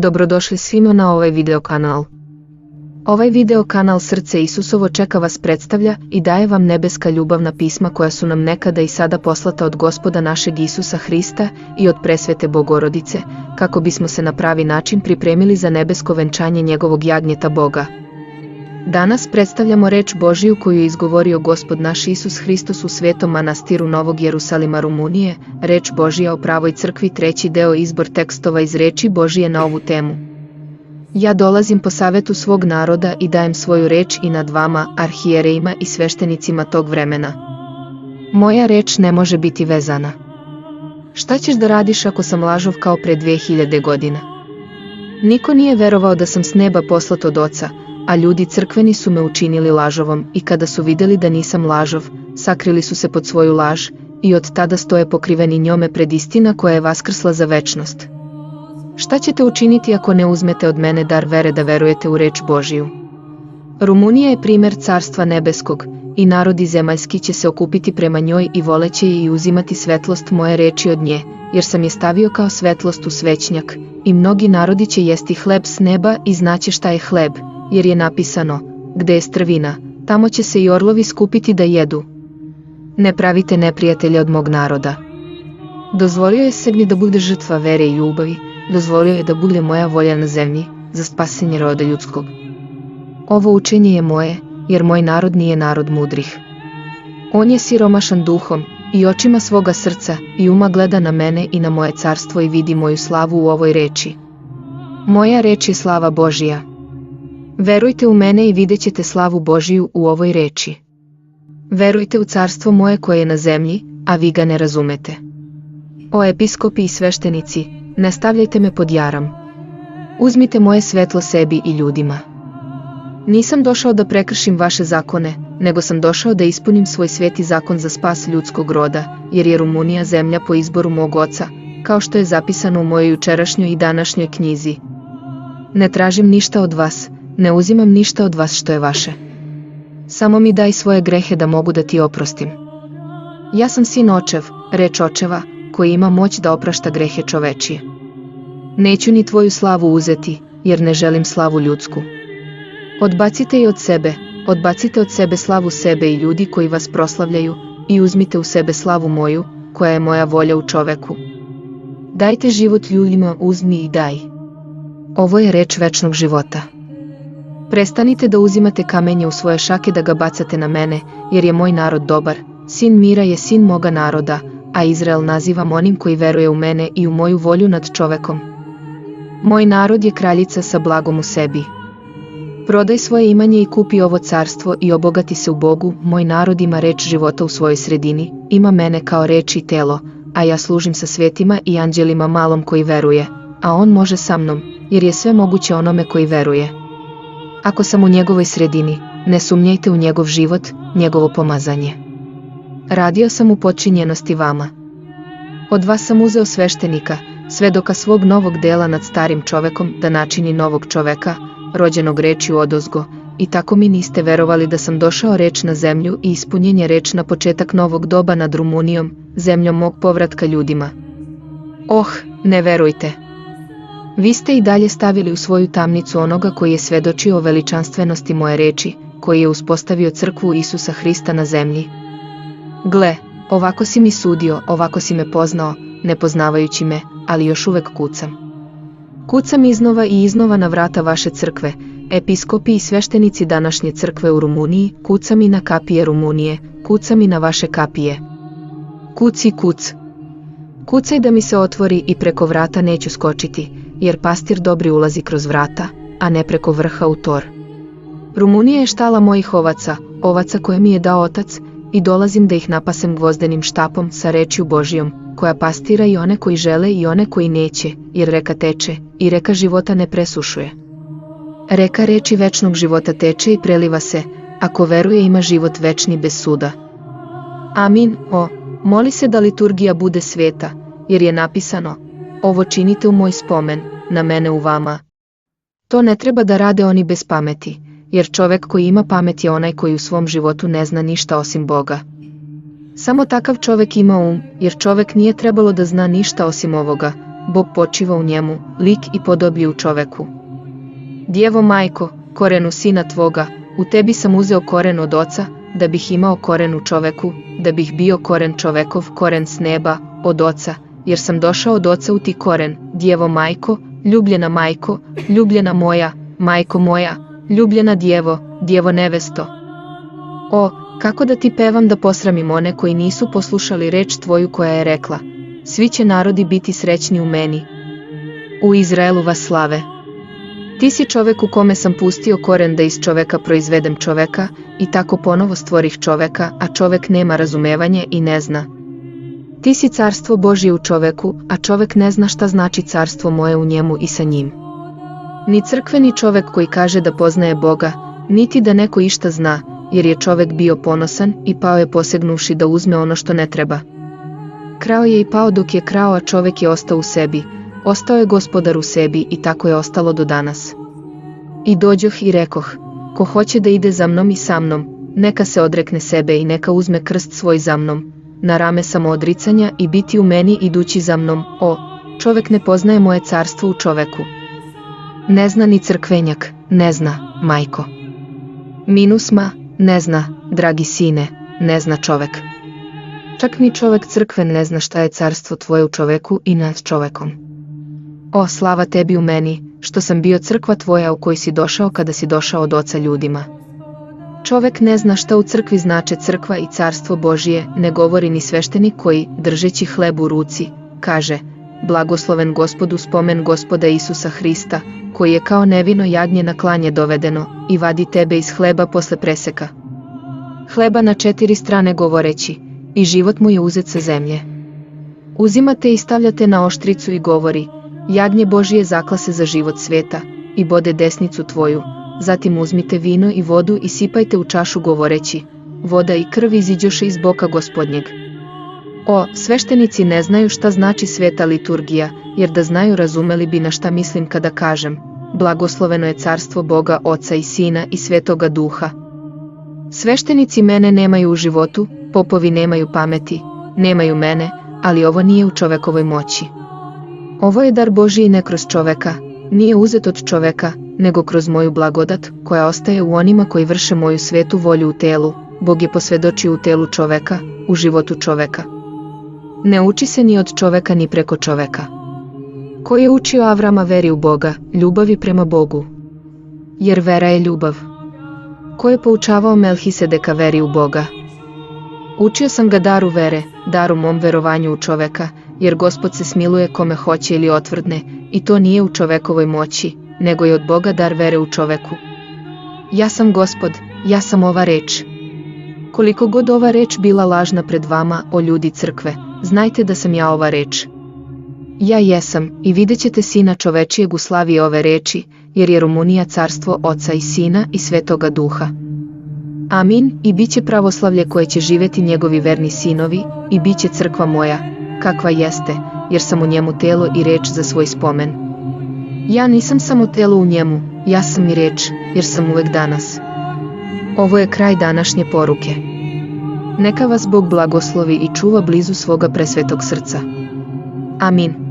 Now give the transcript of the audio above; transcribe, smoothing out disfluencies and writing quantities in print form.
Dobrodošli svima na ovaj video kanal. Ovaj video kanal Srce Isusovo čeka vas predstavlja i daje vam nebeska ljubavna pisma koja su nam nekada i sada poslata od Gospoda našeg Isusa Hrista i od presvete Bogorodice, kako bismo se na pravi način pripremili za nebesko venčanje njegovog jagnjeta Boga. Danas predstavljamo reč Božiju koju je izgovorio Gospod naš Isus Hristos u Svetom manastiru Novog Jerusalima, Rumunije, reč Božija o pravoj crkvi, 3. deo, izbor tekstova iz reči Božije na ovu temu. Ja dolazim po savetu svog naroda i dajem svoju reč i nad vama, arhijerejima i sveštenicima tog vremena. Moja reč ne može biti vezana. Šta ćeš da radiš ako sam lažov kao pre 2000 godina? Niko nije verovao da sam s neba poslat od Oca, a ljudi crkveni su me učinili lažovom i kada su vidjeli da nisam lažov, sakrili su se pod svoju laž i od tada stoje pokriveni njome pred istina koja je vaskrsla za večnost. Šta ćete učiniti ako ne uzmete od mene dar vere da verujete u reč Božiju? Rumunija je primjer carstva nebeskog i narodi zemaljski će se okupiti prema njoj i voleće je i uzimati svetlost moje reči od nje, jer sam je stavio kao svetlost u svećnjak i mnogi narodi će jesti hleb s neba i znaće šta je hleb, jer je napisano, gde je strvina, tamo će se i orlovi skupiti da jedu. Ne pravite neprijatelja od mog naroda. Dozvolio je sebi da bude žrtva vere i ljubavi, dozvolio je da bude moja volja na zemlji, za spasenje roda ljudskog. Ovo učenje je moje, jer moj narod nije narod mudrih. On je siromašan duhom i očima svoga srca i uma gleda na mene i na moje carstvo i vidi moju slavu u ovoj reči. Moja reč je slava Božija. Verujte u mene i vidjet ćete slavu Božiju u ovoj reči. Verujte u carstvo moje koje je na zemlji, a vi ga ne razumete. O episkopi i sveštenici, ne stavljajte me pod jaram. Uzmite moje svetlo sebi i ljudima. Nisam došao da prekršim vaše zakone, nego sam došao da ispunim svoj sveti zakon za spas ljudskog roda, jer je Rumunija zemlja po izboru mog oca, kao što je zapisano u mojoj jučerašnjoj i današnjoj knjizi. Ne tražim ništa od vas, ne uzimam ništa od vas što je vaše. Samo mi daj svoje grehe da mogu da ti oprostim. Ja sam sin očev, reč očeva, koji ima moć da oprašta grehe čovečije. Neću ni tvoju slavu uzeti, jer ne želim slavu ljudsku. Odbacite od sebe slavu sebe i ljudi koji vas proslavljaju, i uzmite u sebe slavu moju, koja je moja volja u čoveku. Dajte život ljudima, uzmi i daj. Ovo je reč večnog života. Prestanite da uzimate kamenje u svoje šake da ga bacate na mene, jer je moj narod dobar, sin mira je sin moga naroda, a Izrael nazivam onim koji veruje u mene i u moju volju nad čovekom. Moj narod je kraljica sa blagom u sebi. Prodaj svoje imanje i kupi ovo carstvo i obogati se u Bogu. Moj narod ima reč života u svojoj sredini, ima mene kao reč i telo, a ja služim sa svetima i anđelima malom koji veruje, a on može sa mnom, jer je sve moguće onome koji veruje. Ako sam u njegovoj sredini, ne sumnjajte u njegov život, njegovo pomazanje. Radio sam u potčinjenosti vama. Od vas sam uzeo sveštenika, svedoka svog novog dela nad starim čovekom, da načini novog čoveka, rođenog rečju odozgo, i tako mi niste verovali da sam došao reč na zemlju i ispunjenje reč na početak novog doba nad Rumunijom, zemljom mog povratka ljudima. Ne verujte. Vi ste i dalje stavili u svoju tamnicu onoga koji je svedočio o veličanstvenosti moje reči, koji je uspostavio crkvu Isusa Hrista na zemlji. Gle, ovako si mi sudio, ovako si me poznao, ne poznavajući me, ali još uvek kucam. Kucam iznova i iznova na vrata vaše crkve, episkopi i sveštenici današnje crkve u Rumuniji, kucam i na kapije Rumunije, kucam i na vaše kapije. Kuci, kuc. Kucaj da mi se otvori i preko vrata neću skočiti, jer pastir dobri ulazi kroz vrata, a ne preko vrha u tor. Rumunija je štala mojih ovaca, ovaca koje mi je dao Otac, i dolazim da ih napasem gvozdenim štapom sa rečju Božijom, koja pastira i one koji žele i one koji neće, jer reka teče, i reka života ne presušuje. Reka reči večnog života teče i preliva se, ako veruje ima život večni bez suda. Amin. Moli se da liturgija bude sveta, jer je napisano, ovo činite u moj spomen, na mene u vama. To ne treba da rade oni bez pameti, jer čovek koji ima pamet je onaj koji u svom životu ne zna ništa osim Boga. Samo takav čovek ima jer čovek nije trebalo da zna ništa osim ovoga, Bog počiva u njemu, lik i podobi u čoveku. Djevo majko, korenu sina tvoga, u tebi sam uzeo koren od oca, da bih imao koren u čoveku, da bih bio koren čovekov, koren s neba, od oca, jer sam došao od oca u ti koren, djevo majko, ljubljena moja, majko moja, ljubljena djevo, djevo nevesto. O, kako da ti pevam da posramim one koji nisu poslušali reč tvoju koja je rekla, svi će narodi biti srećni u meni. U Izraelu vas slave. Ti si čovek u kome sam pustio koren da iz čoveka proizvedem čoveka, i tako ponovo stvorih čoveka, a čovek nema razumevanje i ne zna. Ti si carstvo Božje u čoveku, a čovek ne zna šta znači carstvo moje u njemu i sa njim. Ni crkveni čovek koji kaže da poznaje Boga, niti da neko išta zna, jer je čovek bio ponosan i pao je posegnuvši da uzme ono što ne treba. Krao je i pao dok je krao, a čovek je ostao u sebi, ostao je gospodar u sebi i tako je ostalo do danas. I dođoh i rekoh, ko hoće da ide za mnom i sa mnom, neka se odrekne sebe i neka uzme krst svoj za mnom, na rame samoodricanja i biti u meni idući za mnom. O, čovek ne poznaje moje carstvo u čoveku. Ne zna ni crkvenjak, ne zna, majko. Ne zna, dragi sine, ne zna čovek. Čak ni čovek crkven ne zna šta je carstvo tvoje u čoveku i nad čovekom. O, slava tebi u meni, što sam bio crkva tvoja u kojoj si došao kada si došao od oca ljudima. Čovek ne zna šta u crkvi znače crkva i carstvo Božije, ne govori ni sveštenik koji, držeći hleb u ruci, kaže, blagosloven Gospodu spomen Gospoda Isusa Hrista, koji je kao nevino jagnje na klanje dovedeno, i vadi tebe iz hleba posle preseka hleba na 4 strane govoreći, i život mu je uzet sa zemlje. Uzimate i stavljate na oštricu i govori, jagnje Božije zaklase za život sveta, i bode desnicu tvoju, zatim uzmite vino i vodu i sipajte u čašu govoreći, voda i krv iziđoše iz boka Gospodnjeg. O, sveštenici ne znaju šta znači sveta liturgija, jer da znaju razumeli bi na šta mislim kada kažem, blagosloveno je carstvo Boga Oca i Sina i Svetoga Duha. Sveštenici mene nemaju u životu, popovi nemaju pameti, nemaju mene, ali ovo nije u čovekovoj moći. Ovo je dar Božiji ne kroz čoveka, nije uzet od čoveka, nego kroz moju blagodat, koja ostaje u onima koji vrše moju svetu volju u telu. Bog je posvedočio u telu čoveka, u životu čoveka. Ne uči se ni od čoveka ni preko čoveka. Ko je učio Avrama veri u Boga, ljubavi prema Bogu? Jer vera je ljubav. Ko je poučavao Melhisedeka veri u Boga? Učio sam ga daru vere, daru mom verovanju u čoveka, jer Gospod se smiluje kome hoće ili otvrdne, i to nije u čovekovoj moći, nego je od Boga dar vere u čoveku. Ja sam Gospod, ja sam ova reč. Koliko god ova reč bila lažna pred vama, o ljudi crkve, znajte da sam ja ova reč. Ja jesam, i vidjet ćete Sina čovečijeg u slavi ove reči, jer je Rumunija carstvo Oca i Sina i Svetoga Duha. Amin, i bit će pravoslavlje koje će živjeti njegovi verni sinovi, i bit će crkva moja, kakva jeste, jer sam u njemu telo i reč za svoj spomen. Ja nisam samo telo u njemu, ja sam i reč, jer sam uvek danas. Ovo je kraj današnje poruke. Neka vas Bog blagoslovi i čuva blizu svoga presvetog srca. Amin.